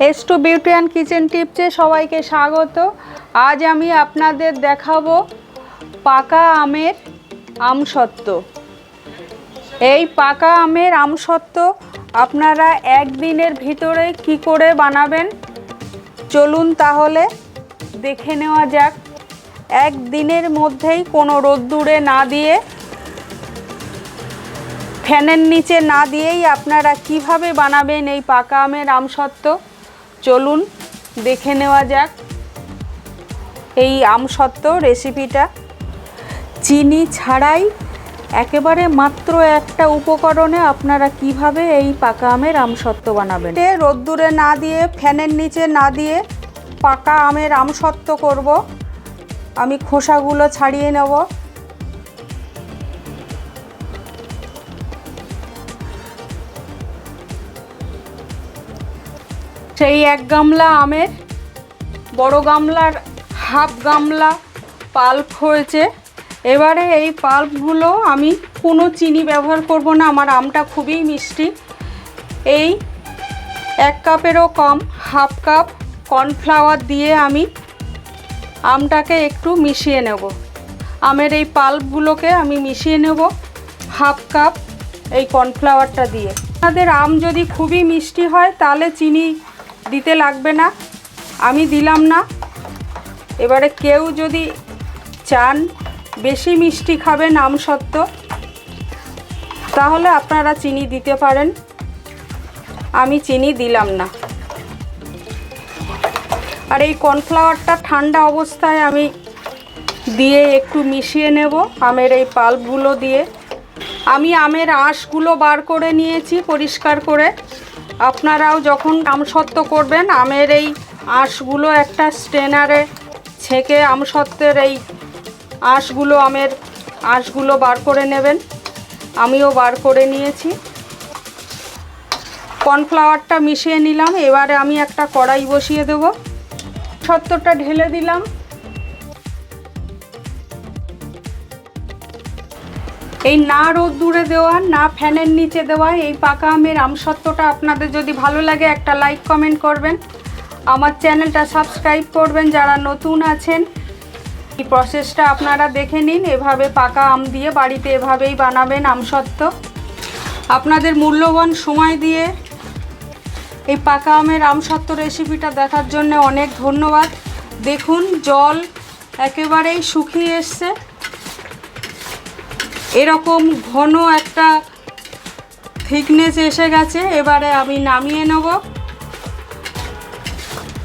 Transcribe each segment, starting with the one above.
S two beauty and kitchen টিপসে সবাইকে স্বাগত। আজ আমি আপনাদের দেখাবো পাকা আমের আমসত্ত্ব। এই পাকা আমের আমসত্ত্ব আপনারা একদিনের ভিতরে কি করে বানাবেন চলুন তাহলে দেখে নেওয়া যাক। একদিনের মধ্যেই কোনো রোদ্দুরে না দিয়ে, ফ্যানের নিচে না দিয়েই আপনারা কিভাবে বানাবেন এই পাকা আমের আমসত্ত্ব চলুন দেখে নেওয়া যাক এই আমসত্ত্ব রেসিপিটা। চিনি ছাড়াই একেবারে মাত্র একটা উপকরণে আপনারা কিভাবে এই পাকা আমের আমসত্ত্ব বানাবেন। রোদ্দুরে না দিয়ে, ফ্যানের নিচে না দিয়ে পাকা আমের আমসত্ত্ব করব। আমি খোসাগুলো ছাড়িয়ে নেব। সেই এক গামলা আমের বড় গামলার হাফ গামলা পাল্প হয়েছে। এবারে এই পাল্পগুলো আমি কোনো চিনি ব্যবহার করব না, আমার আমটা খুবই মিষ্টি। এই 1 কাপেরও কম, হাফ কাপ কর্নফ্লাওয়ার দিয়ে আমি আমটাকে একটু মিশিয়ে নেব। আমের এই পাল্পগুলোকে আমি মিশিয়ে নেব হাফ কাপ এই কর্নফ্লাওয়ারটা দিয়ে। আপনাদের আম যদি খুবই মিষ্টি হয় তাহলে চিনি দিতে লাগবে না, আমি দিলাম না। এবারে কেউ যদি চান বেশি মিষ্টি খাবেন আমসত্ত্ব তাহলে আপনারা চিনি দিতে পারেন, আমি চিনি দিলাম না। আর এই কর্নফ্লাওয়ারটা ঠান্ডা অবস্থায় আমি দিয়ে একটু মিশিয়ে নেব আমের এই পাল্পগুলো দিয়ে। আমি আমের আঁশগুলো বার করে নিয়েছি পরিষ্কার করে। আপনারাও যখন আমসত্ত্ব করবেন আমের এই আঁশগুলো একটা স্ট্রেনারে ছেঁকে আমসত্ত্বের এই আঁশগুলো, আমের আঁশগুলো বার করে নেবেন। আমিও বার করে নিয়েছি। কর্নফ্লাওয়ারটা মিশিয়ে নিলাম। এবারে আমি একটা কড়াই বসিয়ে দেব। আমসত্ত্বটা ঢেলে দিলাম। এই না রোদ্দুরে দেওয়া, না ফ্যানের নিচে দেওয়া এই পাকা আমের আমসত্ত্বটা আপনাদের যদি ভালো লাগে একটা লাইক কমেন্ট করবেন, আমার চ্যানেলটা সাবস্ক্রাইব করবেন যারা নতুন আছেন। এই প্রসেসটা আপনারা দেখে নিন। এভাবে পাকা আম দিয়ে বাড়িতে এভাবেই বানাবেন আমসত্ত্ব। আপনাদের মূল্যবান সময় দিয়ে এই পাকা আমের আমসত্ত্ব রেসিপিটা দেখার জন্য অনেক ধন্যবাদ। দেখুন জল একেবারেই শুকিয়ে এসছে, এরকম ঘন একটা থিকনেস এসে গেছে। এবারে আমি নামিয়ে নেব।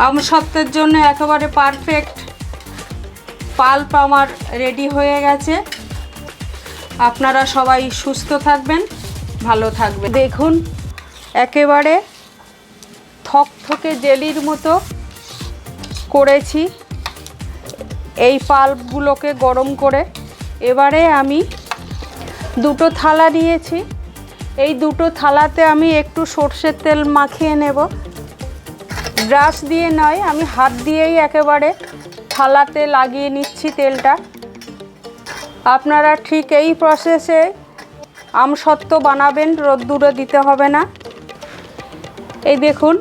আমসত্ত্বের জন্য একেবারে পারফেক্ট পাল্প আমার রেডি হয়ে গেছে। আপনারা সবাই সুস্থ থাকবেন, ভালো থাকবেন। দেখুন একেবারে থকথকে জেলির মতো করেছি এই পাল্পগুলোকে গরম করে। এবারে আমি দুটো থালা নিয়েছি। এই দুটো থালাতে আমি একটু সর্ষের তেল মাখিয়ে নেব। ব্রাশ দিয়ে নয়, আমি হাত দিয়েই একেবারে থালাতে লাগিয়ে নিচ্ছি তেলটা। আপনারা ঠিক এই প্রসেসে আমসত্ত্ব বানাবেন, রোদ্দুরে দিতে হবে না। এই দেখুন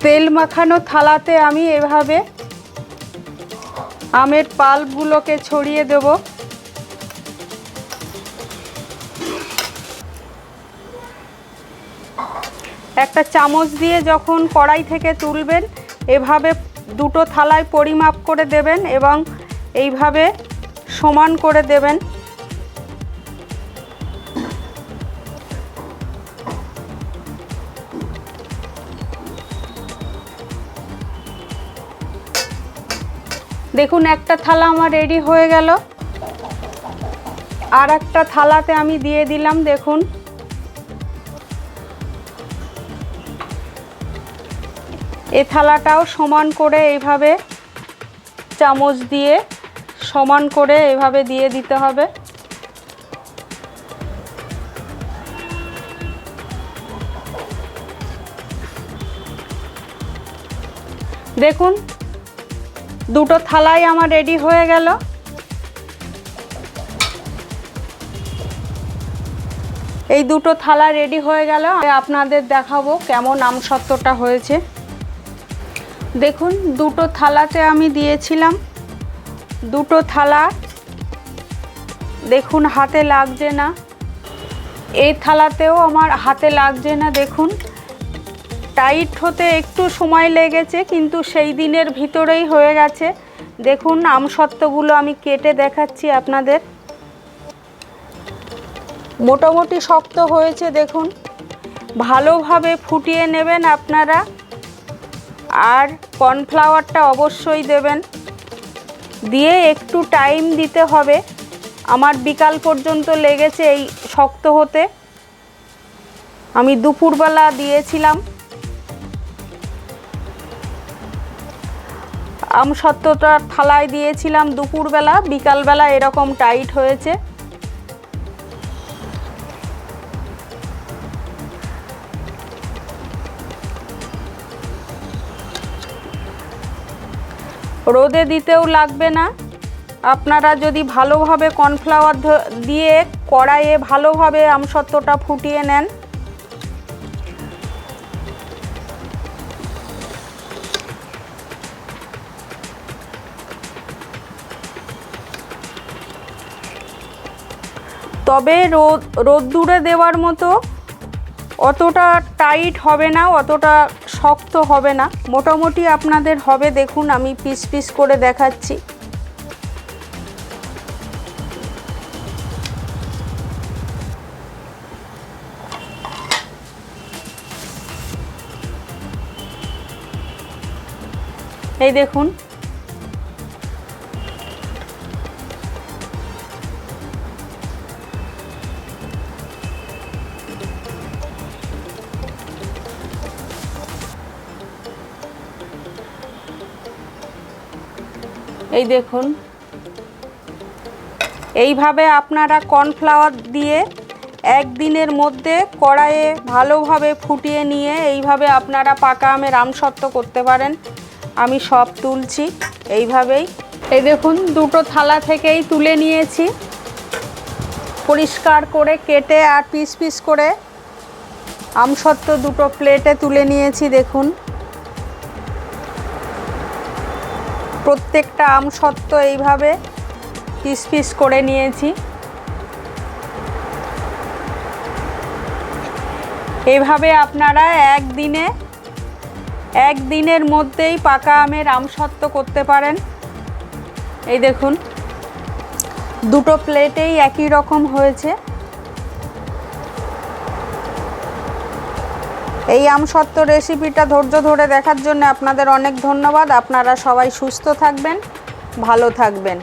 তেল মাখানো থালাতে আমি এভাবে আমের পাল্পগুলোকে ছড়িয়ে দেব। একটা চামচ দিয়ে যখন কড়াই থেকে তুলবেন এভাবে দুটো থালায় পরিমাপ করে দেবেন এবং এইভাবে সমান করে দেবেন। দেখুন একটা থালা আমার রেডি হয়ে গেল। আর একটা থালাতে আমি দিয়ে দিলাম। দেখুন এই থালাটাও সমান করে এইভাবে চামচ দিয়ে সমান করে এইভাবে দিয়ে দিতে হবে। দেখুন দুটো থালাই আমার রেডি হয়ে গেল। এই দুটো থালা রেডি হয়ে গেল। আপনাদের দেখাবো কেমন আমসত্ত্বটা হয়েছে। দেখুন দুটো থালাতে আমি দিয়েছিলাম, দুটো থালা দেখুন হাতে লাগছে না, এই থালাতেও আমার হাতে লাগছে না। দেখুন টাইট হতে একটু সময় লেগেছে, কিন্তু সেই দিনের ভিতরেই হয়ে গেছে। দেখুন আমসত্ত্বগুলো আমি কেটে দেখাচ্ছি আপনাদের। মোটামুটি শক্ত হয়েছে। দেখুন ভালোভাবে ফুটিয়ে নেবেন আপনারা, আর কর্নফ্লাওয়ারটা অবশ্যই দেবেন, দিয়ে একটু টাইম দিতে হবে। আমার বিকাল পর্যন্ত লেগেছে এই শক্ত হতে। আমি দুপুরবেলা দিয়েছিলাম আমসত্ত্বটা থালায় দিয়েছিলাম দুপুরবেলা, বিকালবেলা এরকম টাইট হয়েছে। রোদে দিতেও লাগবে না। আপনারা যদি ভালোভাবে কর্নফ্লাওয়ার দিয়ে কড়াইয়ে ভালোভাবে আমসত্ত্বটা ফুটিয়ে নেন, তবে রোদ্দুরে দেওয়ার মতো অতটা টাইট হবে না, অতটা শক্ত হবে না, মোটামুটি আপনাদের হবে। দেখুন আমি পিস পিস করে দেখাচ্ছি। এই দেখুন এই দেখুন এইভাবে আপনারা কর্নফ্লাওয়ার দিয়ে একদিনের মধ্যে কড়াইয়ে ভালোভাবে ফুটিয়ে নিয়ে এইভাবে আপনারা পাকা আমের আমসত্ত্ব করতে পারেন। আমি সব তুলছি এইভাবেই। এই দেখুন দুটো থালা থেকেই তুলে নিয়েছি, পরিষ্কার করে কেটে আর পিস পিস করে আমসত্ত্ব দুটো প্লেটে তুলে নিয়েছি। দেখুন প্রত্যেকটা আমসত্ত্ব এইভাবে পিস পিস করে নিয়েছি। এইভাবে আপনারা একদিনের মধ্যেই পাকা আমের আমসত্ত্ব করতে পারেন। এই দেখুন দুটো প্লেটেই একই রকম হয়েছে। এই আমসত্ত্ব রেসিপিটা ধৈর্য ধরে দেখার জন্য আপনাদের অনেক ধন্যবাদ। আপনারা সবাই সুস্থ থাকবেন, ভালো থাকবেন।